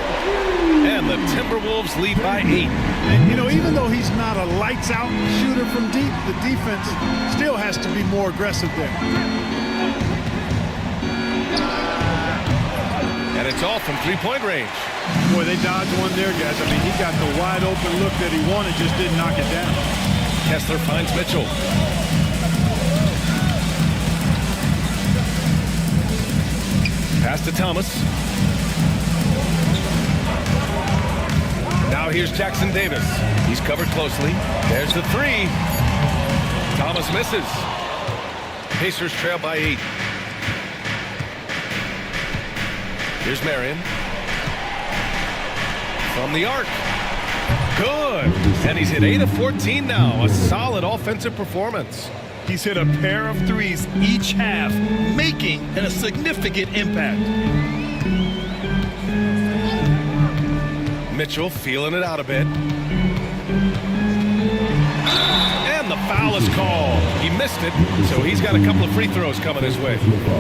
And the Timberwolves lead by 8. And, you know, even though he's not a lights-out shooter from deep, the defense still has to be more aggressive there. And it's all from three-point range. Boy, they dodged one there, guys. I mean, he got the wide-open look that he wanted, just didn't knock it down. Kessler finds Mitchell. Pass to Thomas. Now here's Jackson Davis. He's covered closely. There's the three. Thomas misses. Pacers trail by 8. Here's Marion. From the arc. Good. And he's hit 8 of 14 now. A solid offensive performance. He's hit a pair of threes each half, making a significant impact. Mitchell feeling it out a bit. And the foul is called. He missed it, so he's got a couple of free throws coming his way.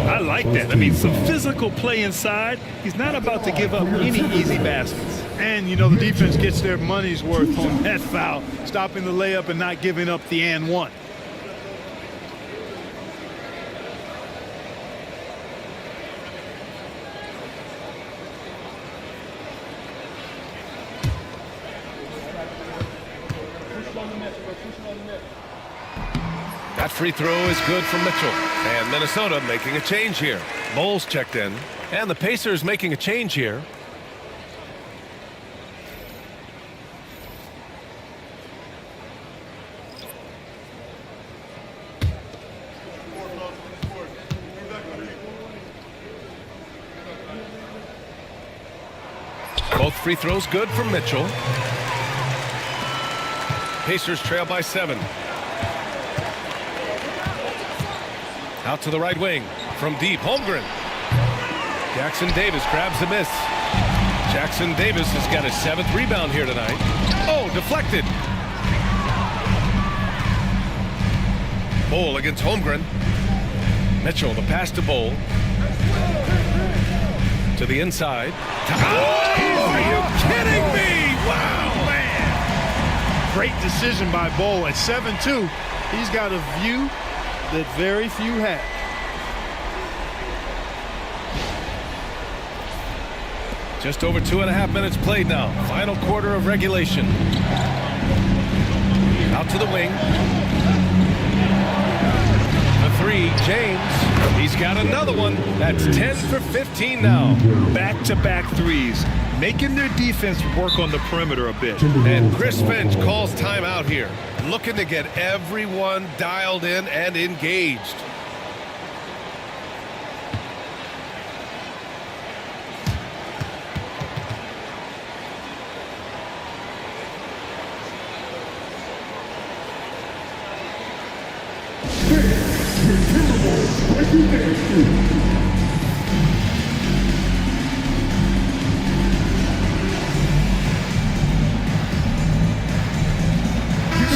I like that. I mean, some physical play inside. He's not about to give up any easy baskets. And, you know, the defense gets their money's worth on that foul, stopping the layup and not giving up the and one. That free throw is good from Mitchell. And Minnesota making a change here. Bowles checked in. And the Pacers making a change here. Both free throws good from Mitchell. Pacers trail by 7. Out to the right wing. From deep, Holmgren. Jackson Davis grabs the miss. Jackson Davis has got his 7th rebound here tonight. Oh, deflected. Bol against Holmgren. Mitchell, the pass to Bol. To the inside. Oh, are you kidding me? Wow, man. Great decision by Bol at 7-2. He's got a view that very few have. Just over 2.5 minutes played now. Final quarter of regulation. Out to the wing. James, he's got another one. That's 10 for 15 now. Back-to-back threes, making their defense work on the perimeter a bit. And Chris Finch calls timeout here, looking to get everyone dialed in and engaged. Timberwolves breaking their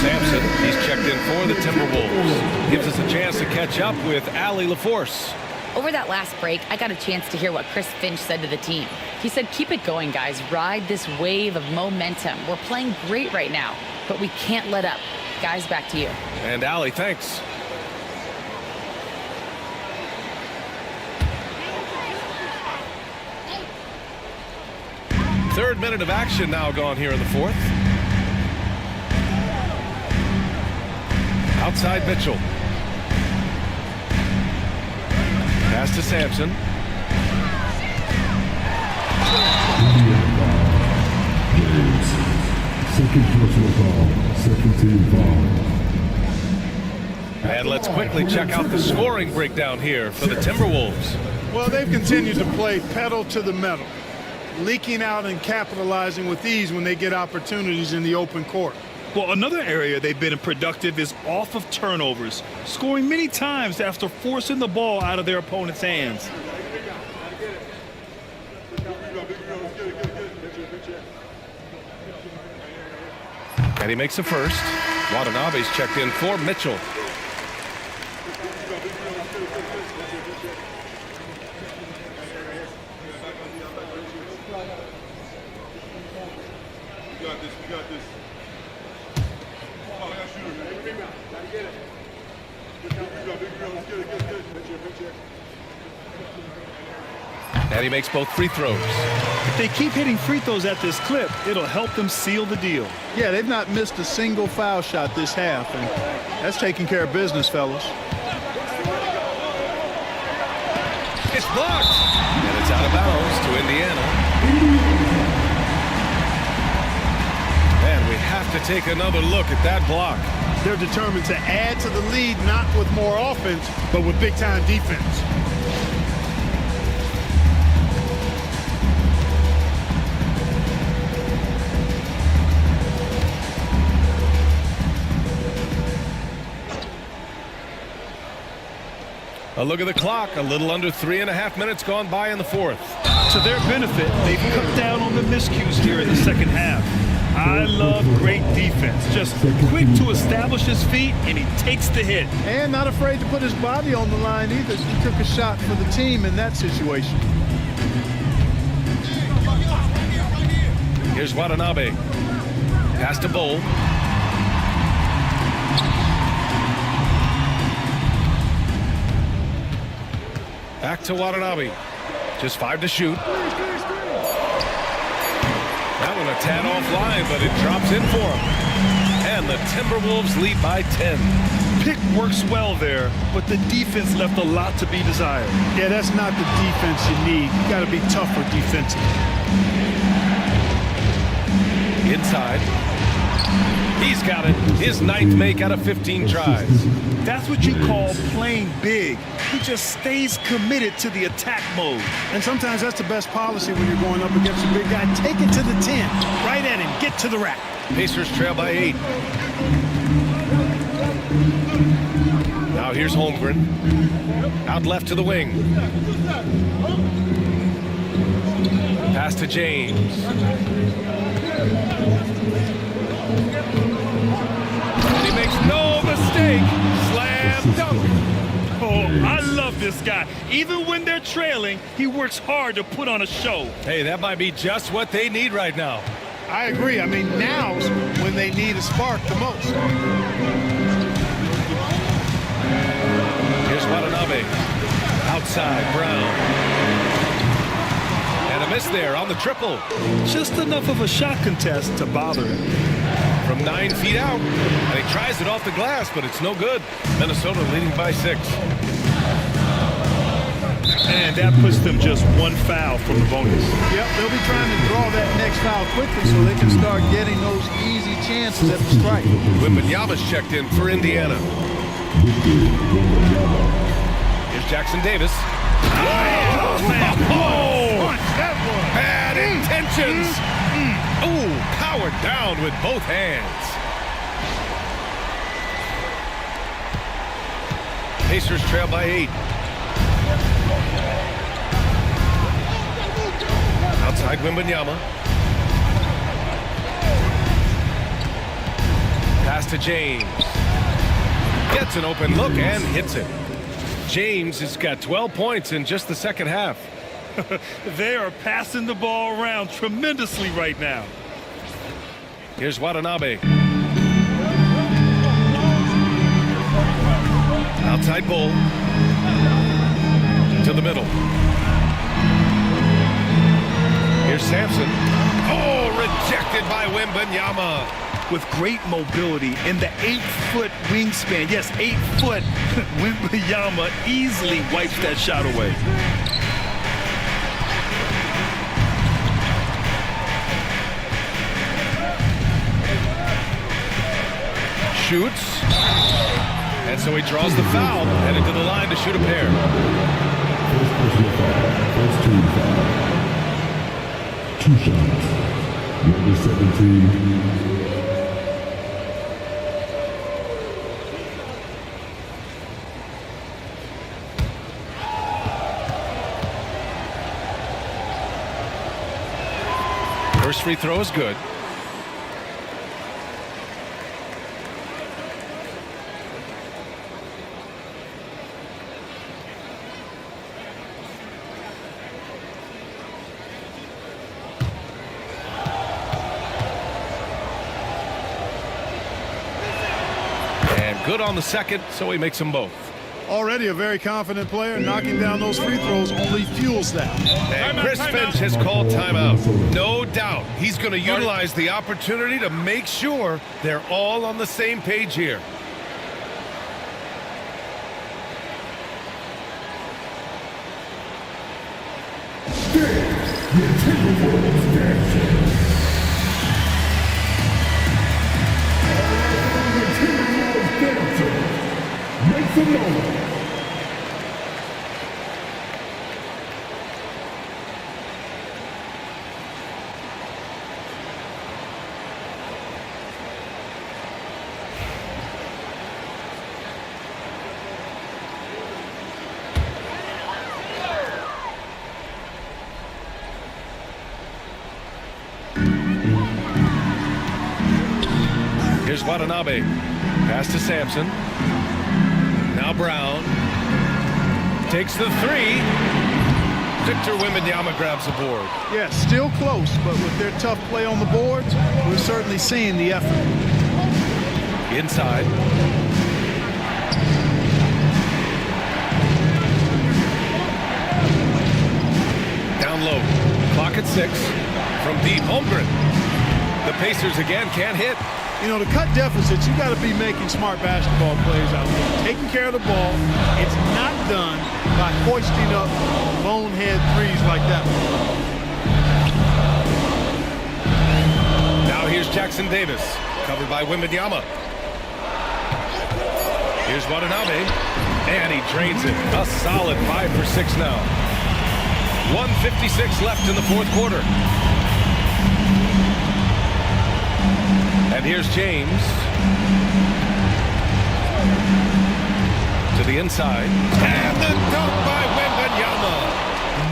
Sampson, he's checked in for the Timberwolves. Gives us a chance to catch up with Allie LaForce. Over that last break, I got a chance to hear what Chris Finch said to the team. He said, keep it going, guys. Ride this wave of momentum. We're playing great right now, but we can't let up. Guys, back to you. And Allie, thanks. Third minute of action now gone here in the fourth. Outside Mitchell. Pass to Sampson. second personal foul, second team foul. And let's quickly check out the scoring breakdown here for the Timberwolves. Well, they've continued to play pedal to the metal, leaking out and capitalizing with ease when they get opportunities in the open court. Well, another area they've been productive is off of turnovers, scoring many times after forcing the ball out of their opponent's hands. And he makes the first. Watanabe's checked in for Mitchell. And he makes both free throws. If they keep hitting free throws at this clip, it'll help them seal the deal. Yeah, they've not missed a single foul shot this half, and that's taking care of business, fellas. It's blocked. And it's out of bounds to Indiana. And we have to take another look at that block. They're determined to add to the lead, not with more offense, but with big-time defense. A look at the clock. A little under 3.5 minutes gone by in the fourth. To their benefit, they've cut down on the miscues here in the second half. I love great defense. Just quick to establish his feet, and he takes the hit. And not afraid to put his body on the line either. He took a shot for the team in that situation. Here's Watanabe. Pass to Bowl. Back to Watanabe. Just 5 to shoot. That one a tad offline, but it drops in for him. And the Timberwolves lead by 10. Pick works well there, but the defense left a lot to be desired. Yeah, that's not the defense you need. You got to be tougher defensively. Inside. He's got it. His 9th make out of 15 tries. That's what you call playing big. He just stays committed to the attack mode. And sometimes that's the best policy when you're going up against a big guy. Take it to the 10. Right at him. Get to the rack. Pacers trail by 8. Now here's Holmgren. Out left to the wing. Pass to James. And he makes no mistake. Slam dunk. Oh, I love this guy. Even when they're trailing, he works hard to put on a show. Hey, that might be just what they need right now. I agree. I mean, now's when they need a spark the most. Here's Watanabe. Outside, Brown. And a miss there on the triple. Just enough of a shot contest to bother him. From 9 feet out. And he tries it off the glass, but it's no good. Minnesota leading by 6. And that puts them just one foul from the bonus. Yep, they'll be trying to draw that next foul quickly so they can start getting those easy chances at the strike. Wembanyama's checked in for Indiana. Here's Jackson Davis. Bad intentions. Ooh, powered down with both hands. Pacers trail by 8. Outside Wembanyama. Pass to James. Gets an open look and hits it. James has got 12 points in just the second half. They are passing the ball around tremendously right now. Here's Watanabe. Outside Bull. To the middle. Here's Sampson. Oh, rejected by Wembanyama. With great mobility and the 8-foot wingspan. Yes, 8 foot. Wembanyama easily wipes that shot away. Shoots. And so he draws the foul, headed to the line to shoot a pair. First personal foul. First team foul. 2 shots. Number 17. First free throw is good. And good on the second, so he makes them both. Already a very confident player. Knocking down those free throws only fuels that. And Chris Finch has called timeout. No doubt he's going to utilize the opportunity to make sure they're all on the same page here. The Timberwolves dancing. The Timberwolves dancing. Make some noise. Here's Watanabe. Pass to Sampson. Now Brown. Takes the 3. Victor Wembanyama grabs the board. Yeah, still close, but with their tough play on the boards, we're certainly seeing the effort. Inside. Down low. Clock at 6. From deep, Holmgren. The Pacers again can't hit. You know, to cut deficits, you got to be making smart basketball plays out there. Taking care of the ball. It's not done by hoisting up bonehead threes like that. Now here's Jackson Davis, covered by Wembanyama. Here's Watanabe, and he drains it. A solid 5 for 6 now. 1:56 left in the fourth quarter. And here's James. To the inside. And the dunk by Wembanyama.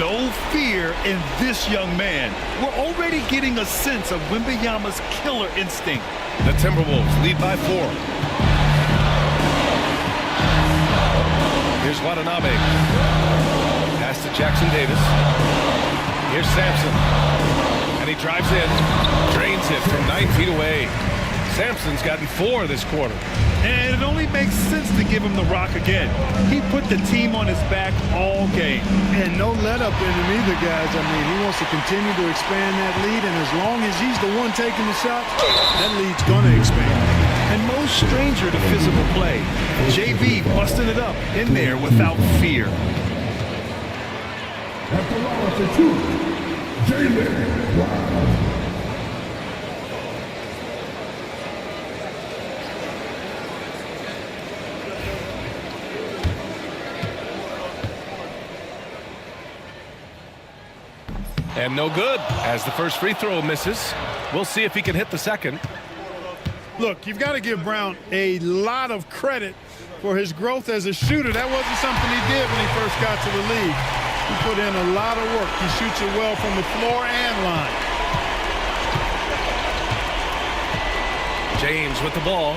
No fear in this young man. We're already getting a sense of Wembanyama's killer instinct. The Timberwolves lead by 4. Here's Watanabe. Pass to Jackson Davis. Here's Sampson. And he drives in. Drains it from 9 feet away. Sampson's gotten 4 this quarter. And it only makes sense to give him the rock again. He put the team on his back all game. And no let up in him either, guys. I mean, he wants to continue to expand that lead, and as long as he's the one taking the shots, that lead's going to expand. And no stranger to physical play. JV busting it up in there without fear. At the line for 2, Jaylen Brown. And no good, as the first free throw misses. We'll see if he can hit the second. Look, you've got to give Brown a lot of credit for his growth as a shooter. That wasn't something he did when he first got to the league. He put in a lot of work. He shoots it well from the floor and line. James with the ball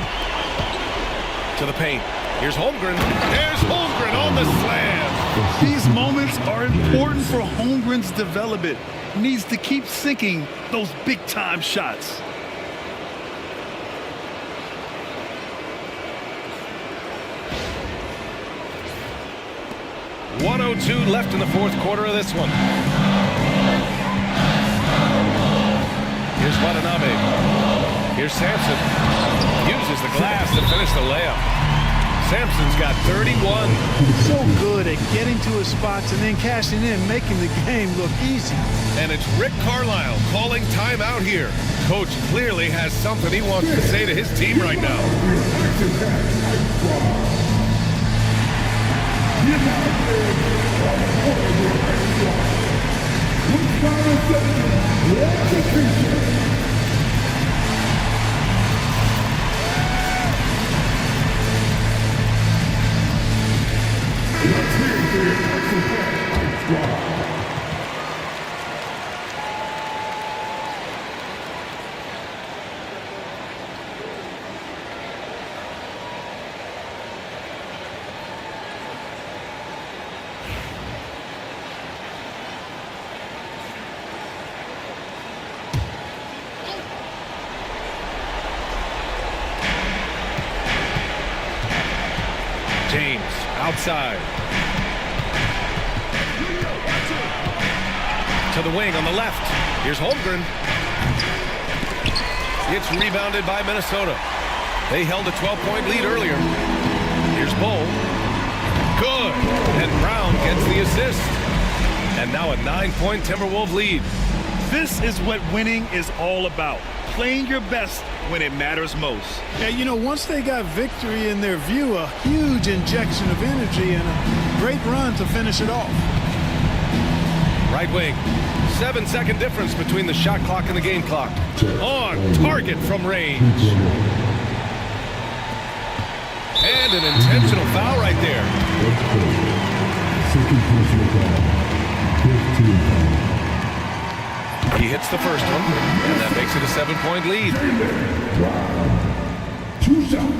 to the paint. Here's Holmgren. There's Holmgren on the slam. These moments are important for Holmgren's development. He needs to keep sinking those big-time shots. .102 left in the fourth quarter of this one. Here's Watanabe. Here's Sampson. Uses the glass to finish the layup. Sampson's got 31. He's so good at getting to his spots and then cashing in, making the game look easy. And it's Rick Carlisle calling timeout here. Coach clearly has something he wants to say to his team right now. James outside. To the wing on the left. Here's Holmgren. It's rebounded by Minnesota. They held a 12-point lead earlier. Here's Bull. Good. And Brown gets the assist. And now a 9-point Timberwolves lead. This is what winning is all about. Playing your best when it matters most. Yeah, you know, once they got victory in their view, a huge injection of energy and a great run to finish it off. Right wing. 7-second difference between the shot clock and the game clock. On target from range. And an intentional foul right there. Second personal foul. 15 foul. He hits the first one, and that makes it a 7-point lead. Wow. 2 shots.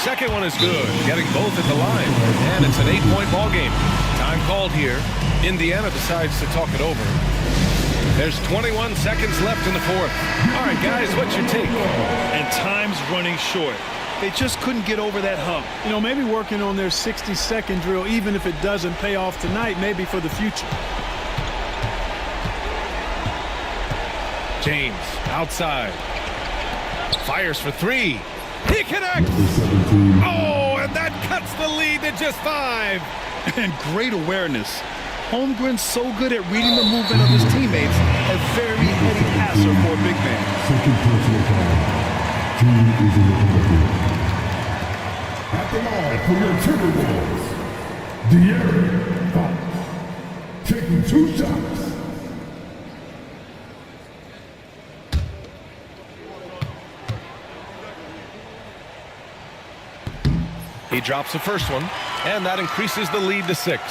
Second one is good, getting both at the line, and it's an 8-point ball game. Time called here. Indiana decides to talk it over. There's 21 seconds left in the fourth. All right, guys, what's your take? And time's running short. They just couldn't get over that hump. You know, maybe working on their 60-second drill, even if it doesn't pay off tonight, maybe for the future. James outside. Fires for 3. He connects. Oh, and that cuts the lead to just 5. And great awareness. Holmgren's so good at reading the movement of his teammates. A very heady passer for a big man. Second personal foul. Team is in the penalty. At the line for your Timberwolves, De'Aaron Fox, taking 2 shots. He drops the first one, and that increases the lead to 6.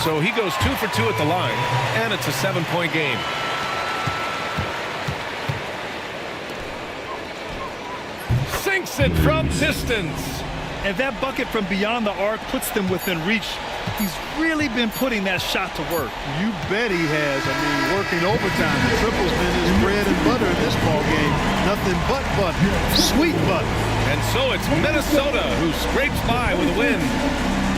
So he goes 2 for 2 at the line, and it's a 7-point game. Sinks it from distance. And that bucket from beyond the arc puts them within reach. He's really been putting that shot to work. You bet he has. I mean, working overtime. The triple's been his bread and butter in this ball game. Nothing but butter. Sweet butter. And so it's Minnesota who scrapes by with a win.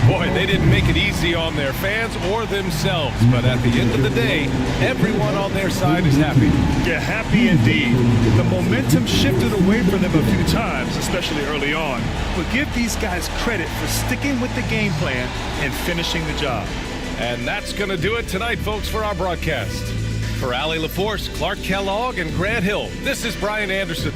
Boy, they didn't make it easy on their fans or themselves, but at the end of the day, everyone on their side is happy. Yeah, happy indeed. The momentum shifted away from them a few times, especially early on. But give these guys credit for sticking with the game plan and finishing the job. And that's going to do it tonight, folks, for our broadcast. For Allie LaForce, Clark Kellogg, and Grant Hill, this is Brian Anderson.